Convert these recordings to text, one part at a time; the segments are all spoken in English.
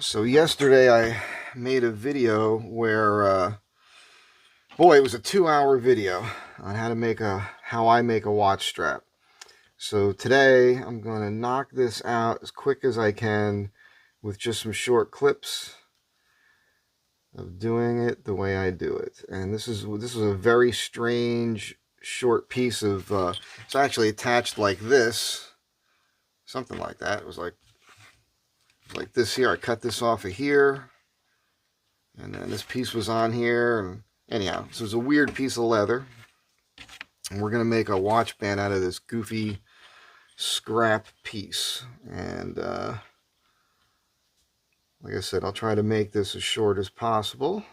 So yesterday I made a video where, boy, it was a 2-hour video on how I make a watch strap. So today I'm going to knock this out as quick as I can with just some short clips of doing it the way I do it. And this is a very strange short piece of it's actually attached like this, something like that. It was like this here. I cut this off of here. And then this piece was on here, and anyhow, so it's a weird piece of leather. And we're going to make a watch band out of this goofy scrap piece. And like I said, I'll try to make this as short as possible.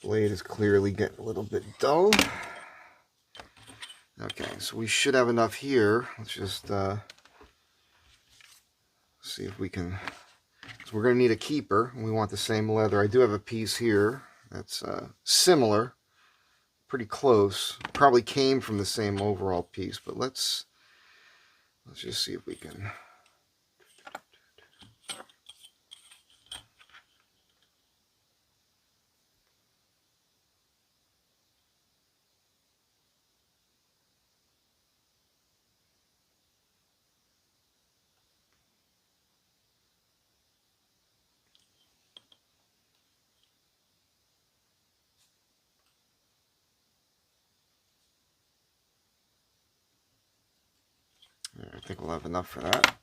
Blade is clearly getting a little bit dull. Okay, so we should have enough here. Let's just see if we can. So we're going to need a keeper, and we want the same leather. I do have a piece here that's similar, pretty close. Probably came from the same overall piece, but let's just see if we can. I think we'll have enough for that.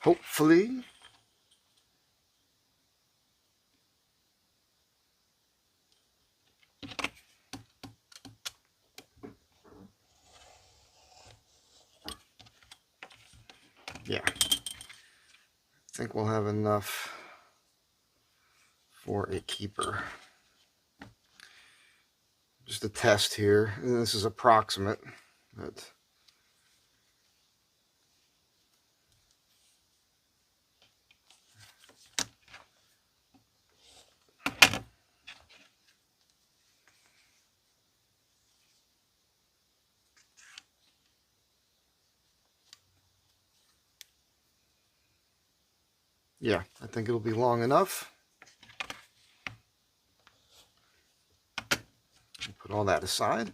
Hopefully. Yeah. I think we'll have enough for a keeper. Just a test here. And this is approximate, but yeah, I think it'll be long enough. Put all that aside.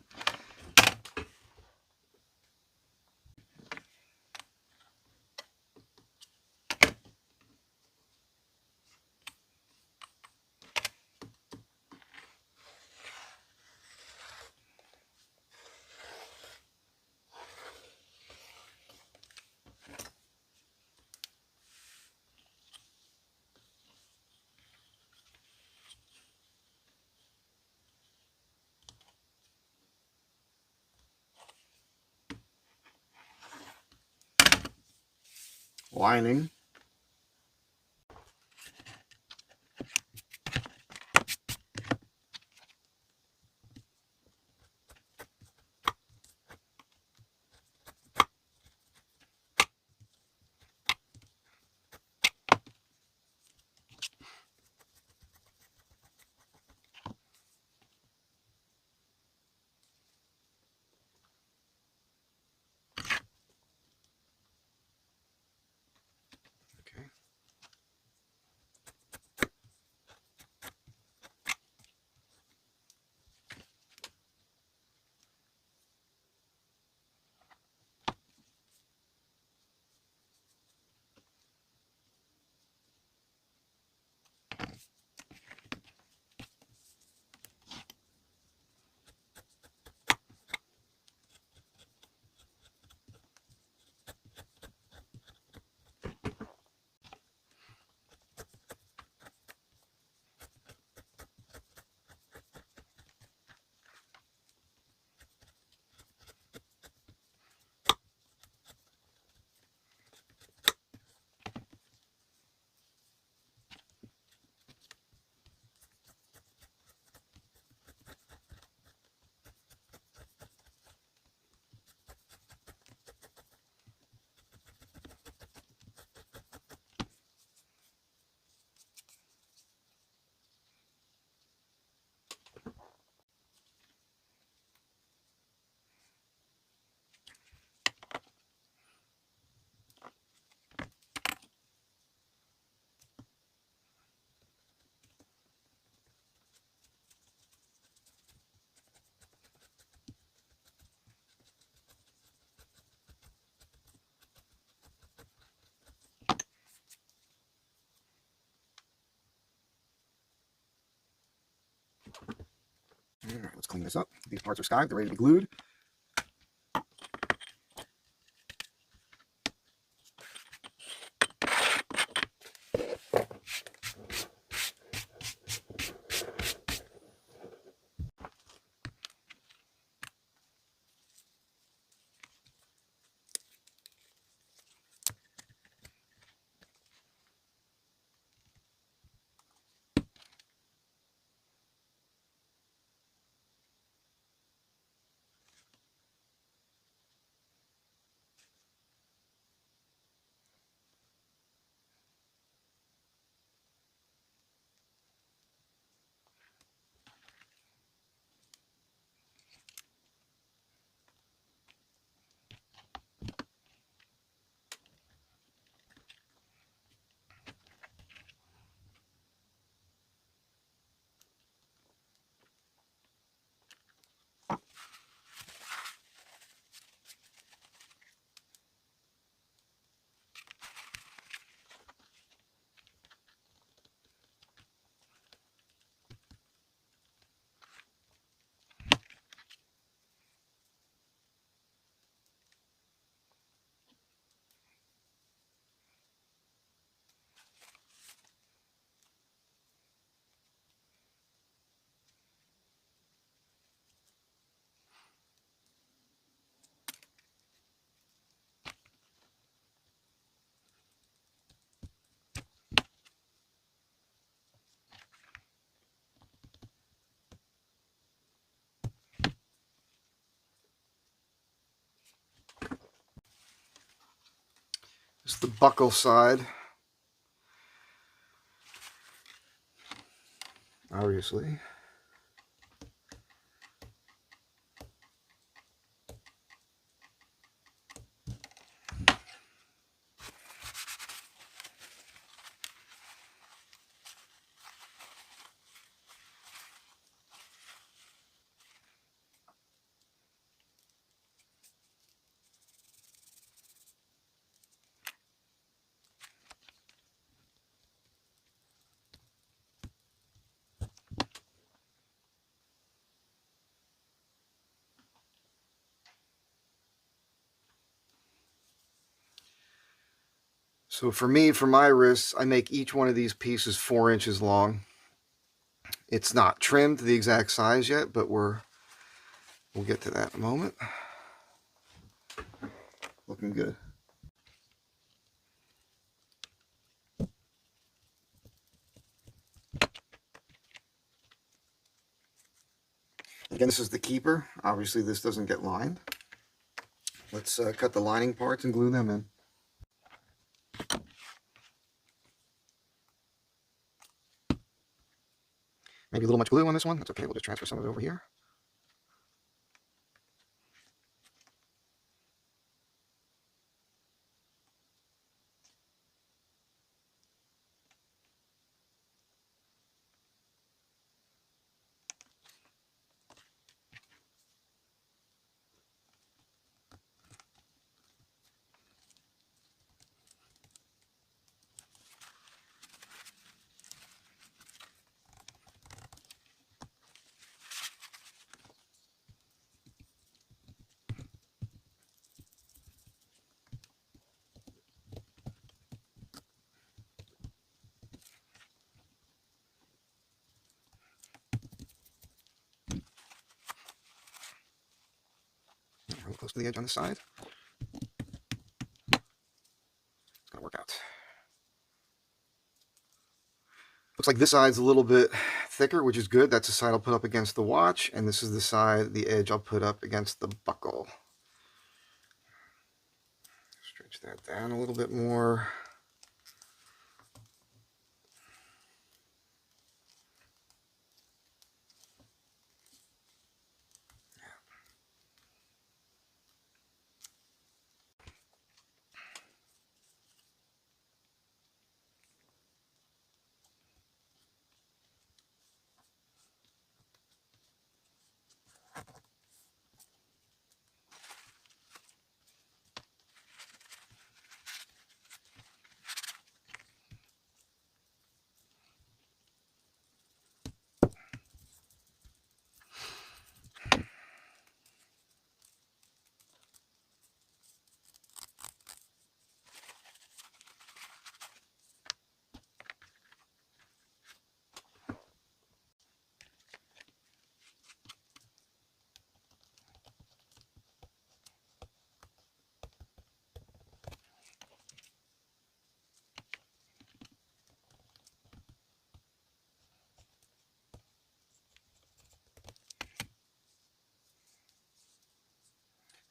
Lining. let's clean this up. These parts are skived, they're ready to be glued. This is the buckle side, obviously. So for me, for my wrists, I make each one of these pieces 4 inches long. It's not trimmed to the exact size yet, but we'll get to that in a moment. Looking good. Again, this is the keeper. Obviously, this doesn't get lined. Let's cut the lining parts and glue them in. Maybe a little much glue on this one. That's okay. We'll just transfer some of it over here. Real close to the edge on the side. It's gonna work out. Looks like this side's a little bit thicker, which is good. That's the side I'll put up against the watch, and this is the side, the edge I'll put up against the buckle. Stretch that down a little bit more.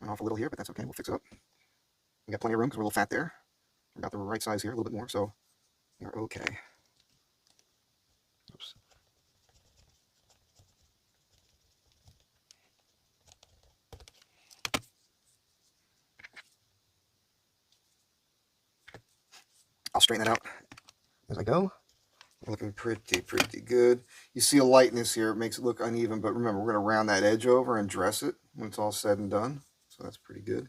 Went off a little here, but that's okay. We'll fix it up. We got plenty of room because we're a little fat there. We're about the right size here, a little bit more, so we're okay. Oops. I'll straighten that out as I go. Looking pretty good. You see a lightness here. It makes it look uneven, but remember, we're going to round that edge over and dress it when it's all said and done. So that's pretty good.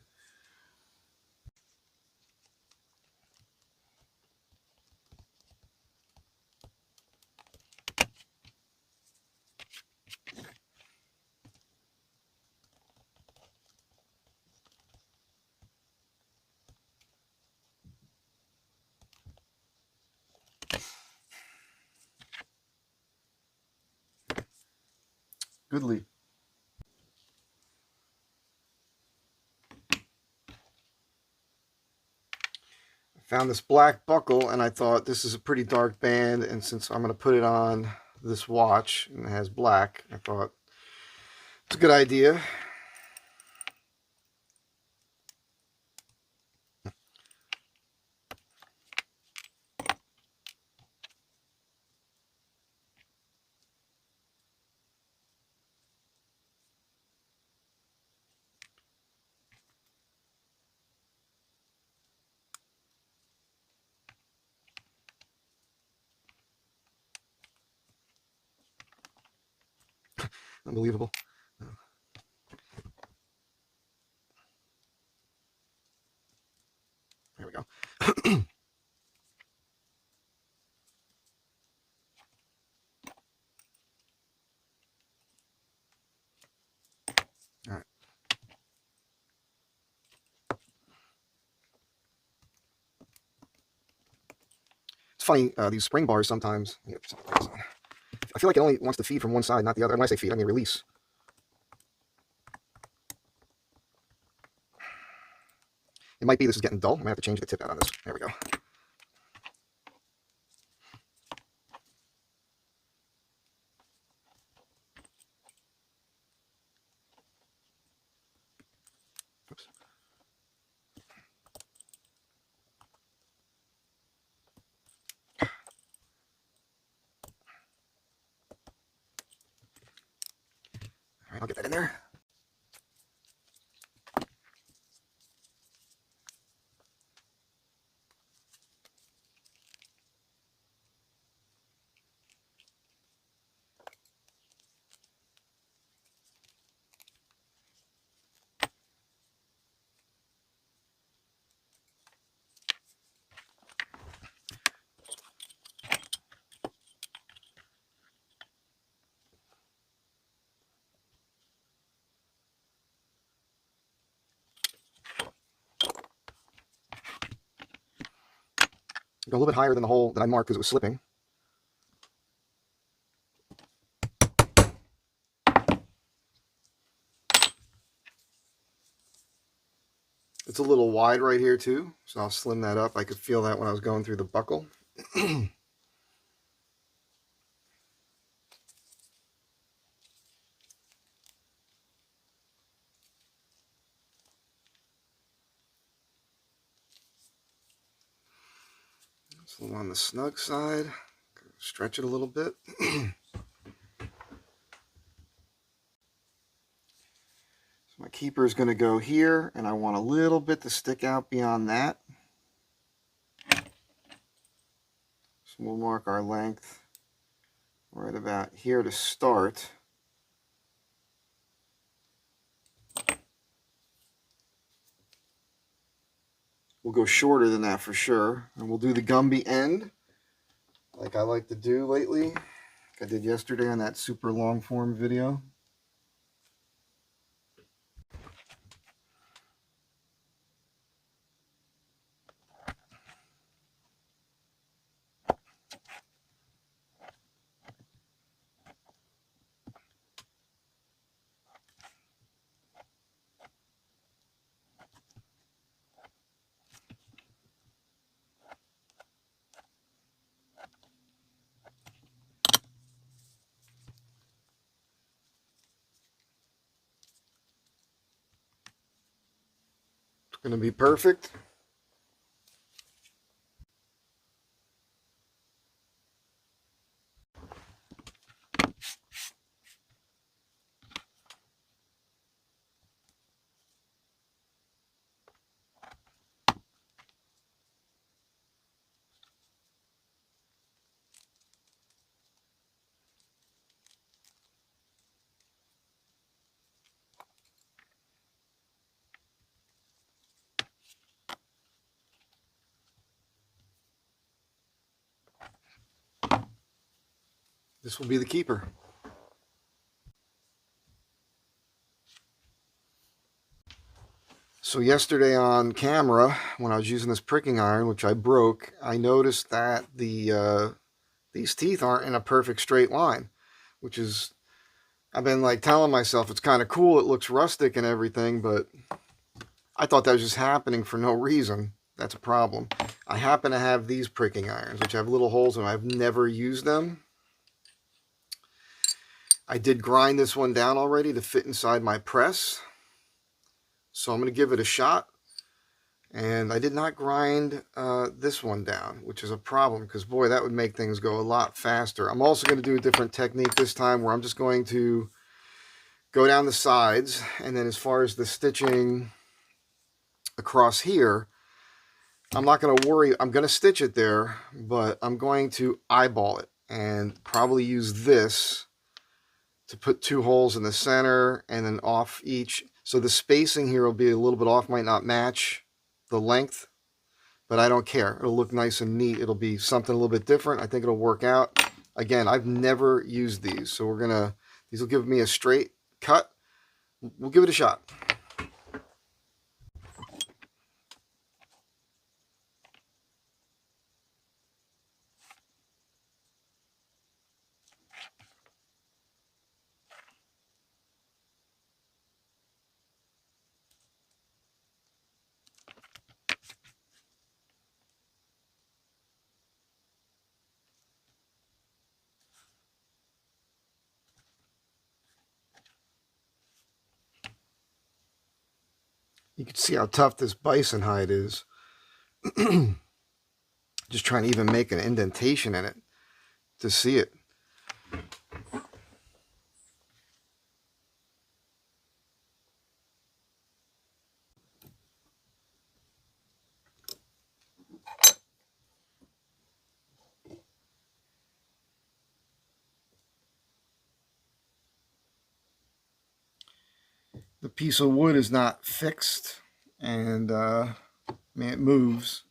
Goodly. Found this black buckle and I thought this is a pretty dark band, and since I'm going to put it on this watch and it has black, I thought it's a good idea. Unbelievable. There we go. All right. It's funny, these spring bars sometimes. I feel like it only wants to feed from one side, not the other. And when I say feed, I mean release. It might be this is getting dull. I'm going to have to change the tip out on this. There we go. Oops. All right, I'll get that in there. Go a little bit higher than the hole that I marked because it was slipping. It's a little wide right here too, so I'll slim that up. I could feel that when I was going through the buckle. It's a little on the snug side. Stretch it a little bit. So my keeper is going to go here, and I want a little bit to stick out beyond that. So we'll mark our length right about here to start. We'll go shorter than that for sure, and we'll do the Gumby end like I like to do lately, like I did yesterday on that super long form video. Gonna be perfect. This will be the keeper. So yesterday on camera, when I was using this pricking iron, which I broke, I noticed that these teeth aren't in a perfect straight line, which is, I've been like telling myself it's kind of cool, it looks rustic and everything, but I thought that was just happening for no reason. That's a problem. I happen to have these pricking irons, which have little holes in them. I've never used them. I did grind this one down already to fit inside my press, so I'm going to give it a shot. And I did not grind this one down, which is a problem because, boy, that would make things go a lot faster. I'm also going to do a different technique this time where I'm just going to go down the sides, and then as far as the stitching across here, I'm not going to worry. I'm going to stitch it there, but I'm going to eyeball it and probably use this to put 2 holes in the center and then off each. So the spacing here will be a little bit off, might not match the length, but I don't care. It'll look nice and neat. It'll be something a little bit different. I think it'll work out. Again, I've never used these, so these will give me a straight cut. We'll give it a shot. You can see how tough this bison hide is. Just trying to even make an indentation in it to see it. The piece of wood is not fixed, and it moves,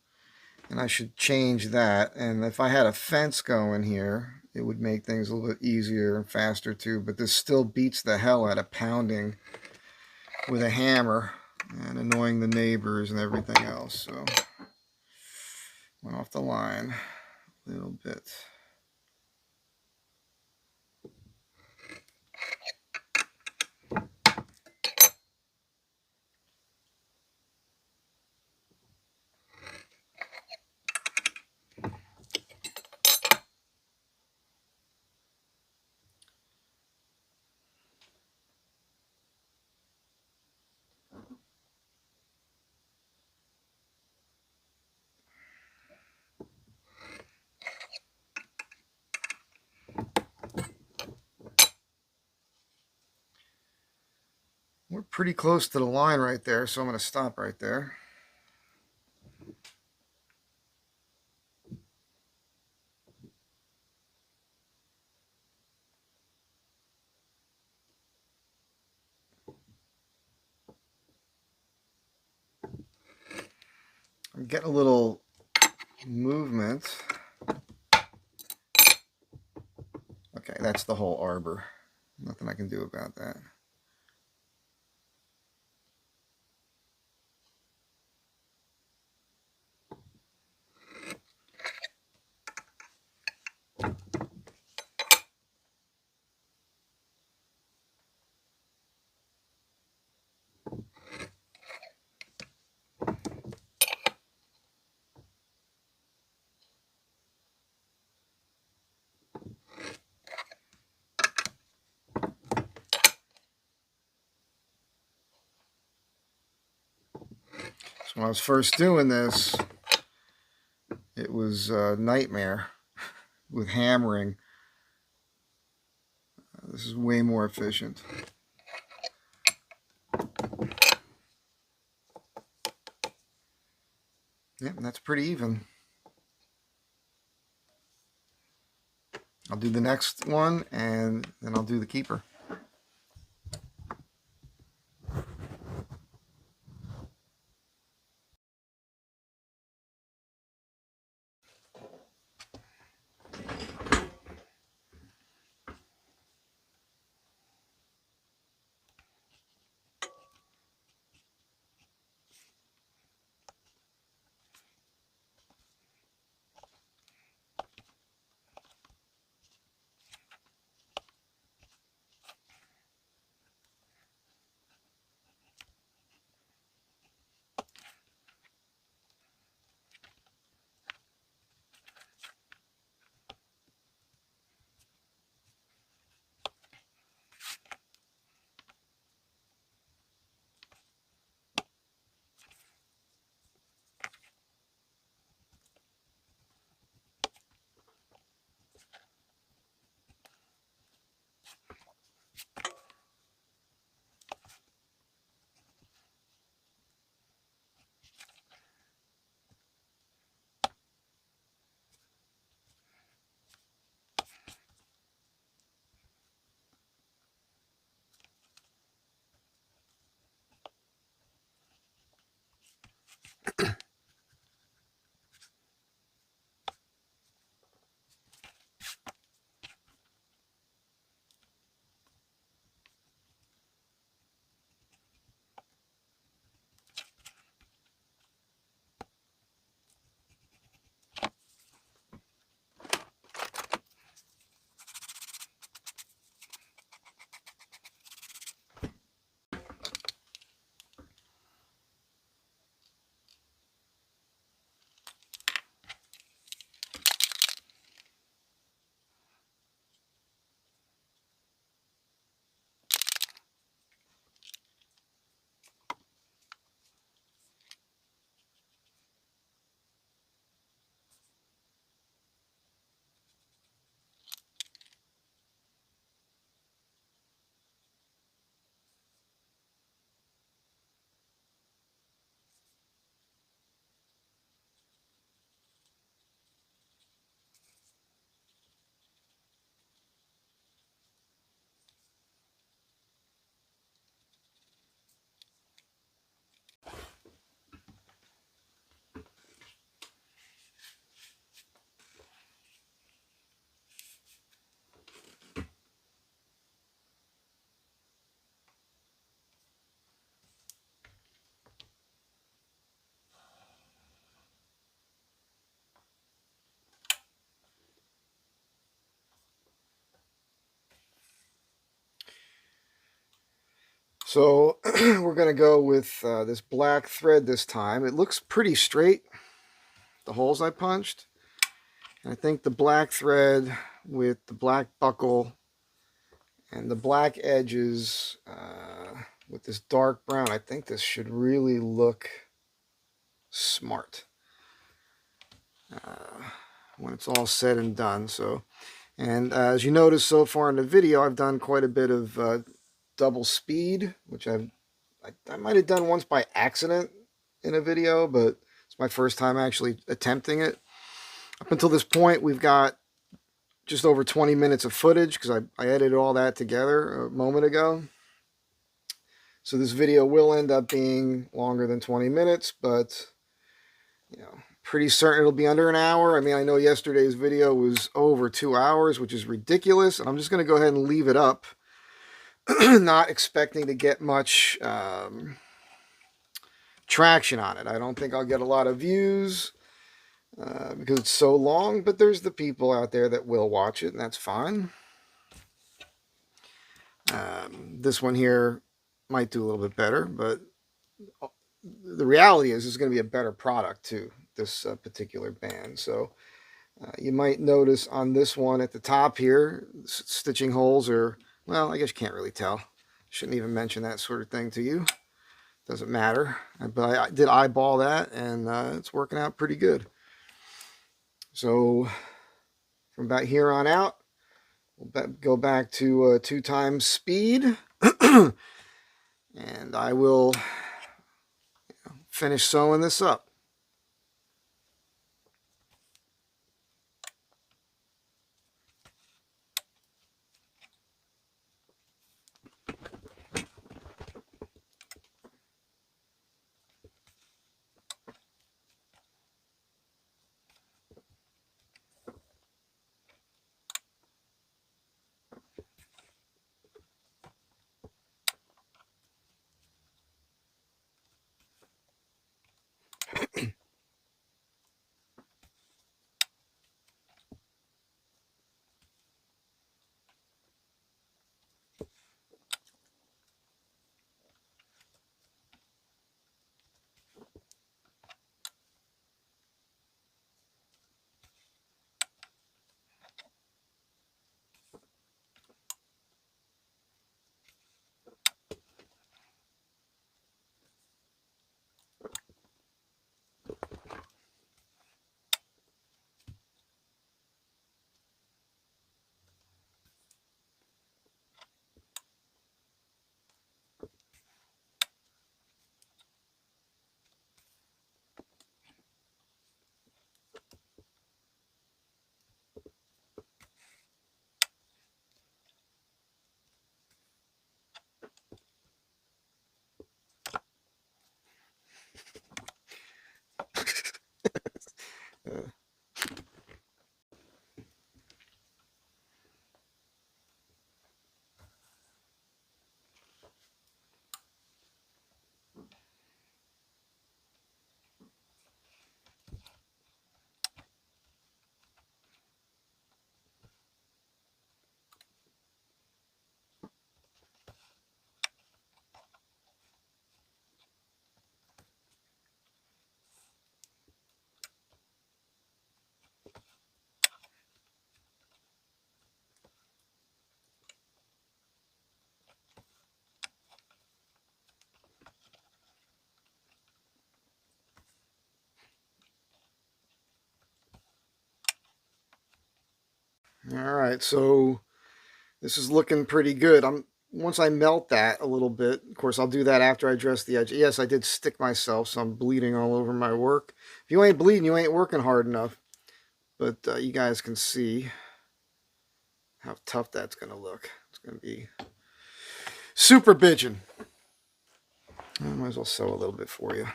and I should change that. And if I had a fence going here, it would make things a little bit easier and faster too, but this still beats the hell out of pounding with a hammer and annoying the neighbors and everything else. So went off the line a little bit. We're pretty close to the line right there, so I'm going to stop right there. I'm getting a little movement. Okay, that's the whole arbor. Nothing I can do about that. When I was first doing this, it was a nightmare with hammering. This is way more efficient. Yep, that's pretty even. I'll do the next one and then I'll do the keeper. So we're going to go with this black thread this time. It looks pretty straight, the holes I punched. And I think the black thread with the black buckle and the black edges with this dark brown, I think this should really look smart when it's all said and done. So, and as you notice so far in the video, I've done quite a bit of double speed, which I might have done once by accident in a video, but it's my first time actually attempting it. Up until this point, we've got just over 20 minutes of footage because I edited all that together a moment ago. So this video will end up being longer than 20 minutes, but you know, pretty certain it'll be under an hour. I mean, I know yesterday's video was over 2 hours, which is ridiculous, and I'm just going to go ahead and leave it up, not expecting to get much traction on it. I don't think I'll get a lot of views because it's so long, but there's the people out there that will watch it, and that's fine. This one here might do a little bit better, but the reality is it's going to be a better product too, this particular band. So you might notice on this one at the top here, stitching holes are, well, I guess you can't really tell. Shouldn't even mention that sort of thing to you. Doesn't matter. But I did eyeball that, and it's working out pretty good. So from about here on out, we'll go back to 2 times speed. And I will finish sewing this up. All right, so this is looking pretty good. Once I melt that a little bit, of course, I'll do that after I dress the edge. Yes, I did stick myself, so I'm bleeding all over my work. If you ain't bleeding, you ain't working hard enough. But you guys can see how tough that's going to look. It's going to be super bitchin'. I might as well sew a little bit for you.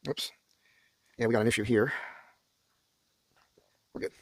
Oops. Yeah, we got an issue here. We're good.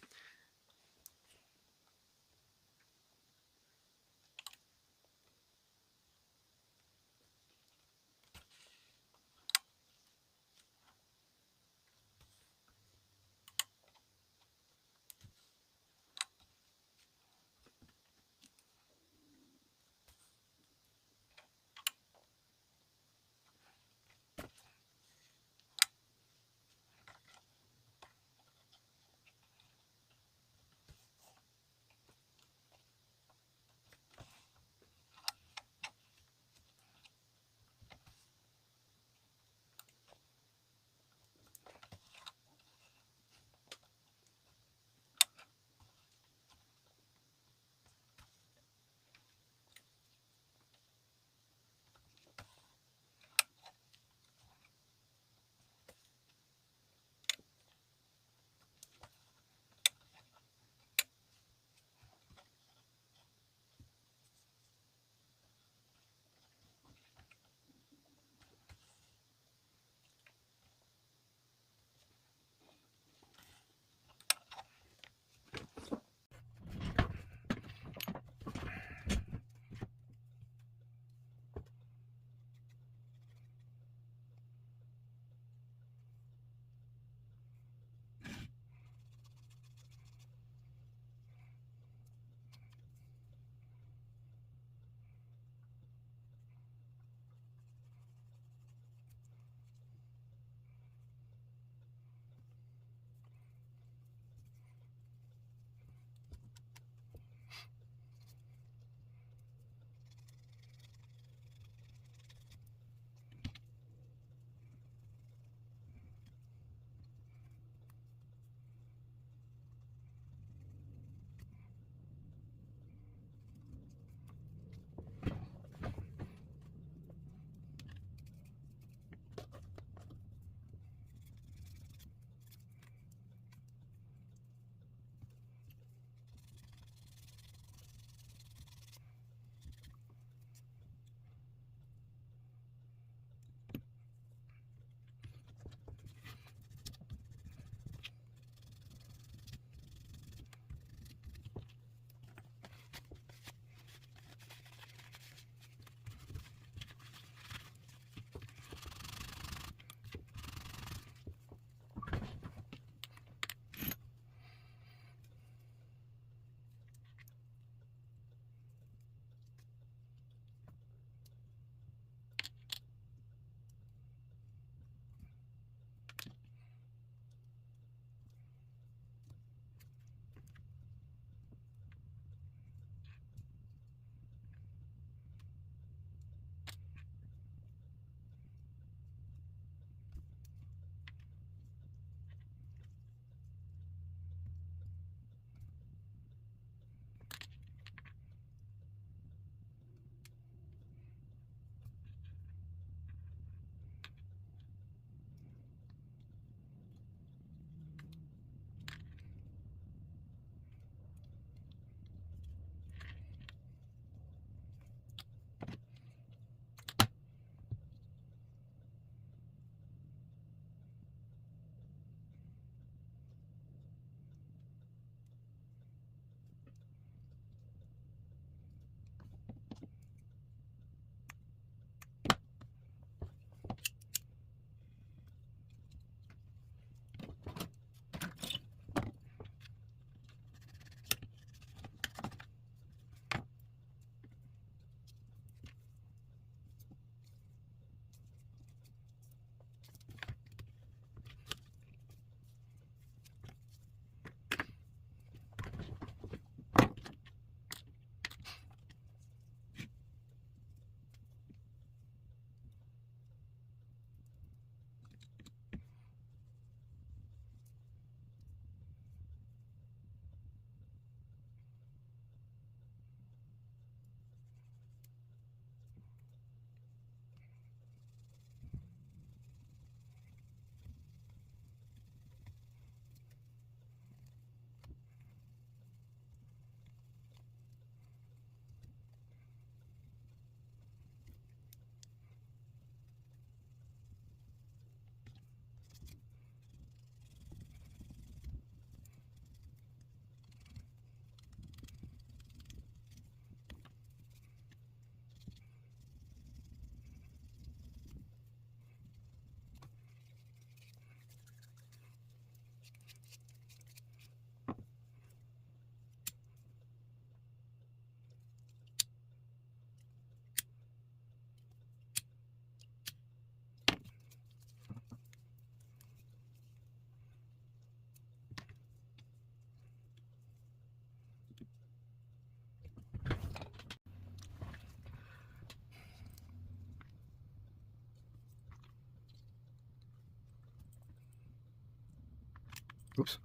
Oops.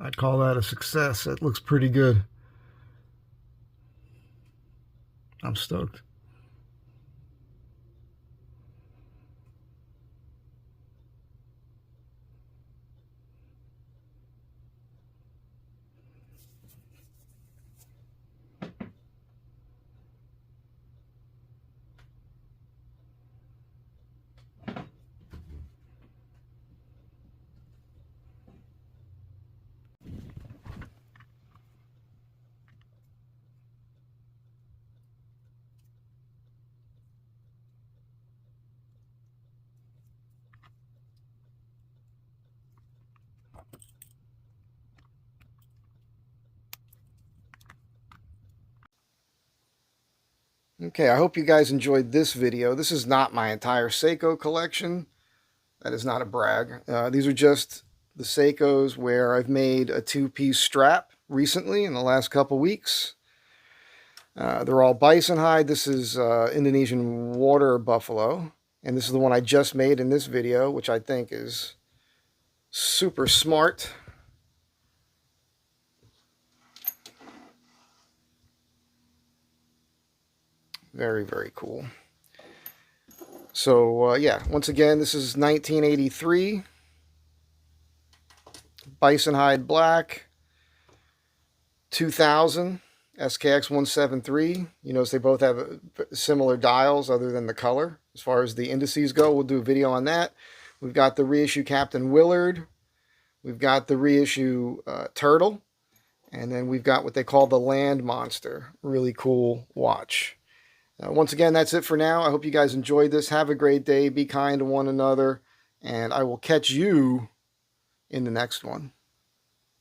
I'd call that a success. That looks pretty good. I'm stoked. Okay, I hope you guys enjoyed this video. This is not my entire Seiko collection. That is not a brag. These are just the Seikos where I've made a two-piece strap recently in the last couple weeks. They're all bison hide. This is Indonesian water buffalo. And this is the one I just made in this video, which I think is super smart. Very, very cool. So, yeah, once again, this is 1983. Bison hide black. 2000 Skx173. You notice they both have similar dials other than the color. As far as the indices go, we'll do a video on that. We've got the reissue Captain Willard. We've got the reissue Turtle. And then we've got what they call the Land Monster. Really cool watch. Once again, that's it for now. I hope you guys enjoyed this. Have a great day. Be kind to one another. And I will catch you in the next one.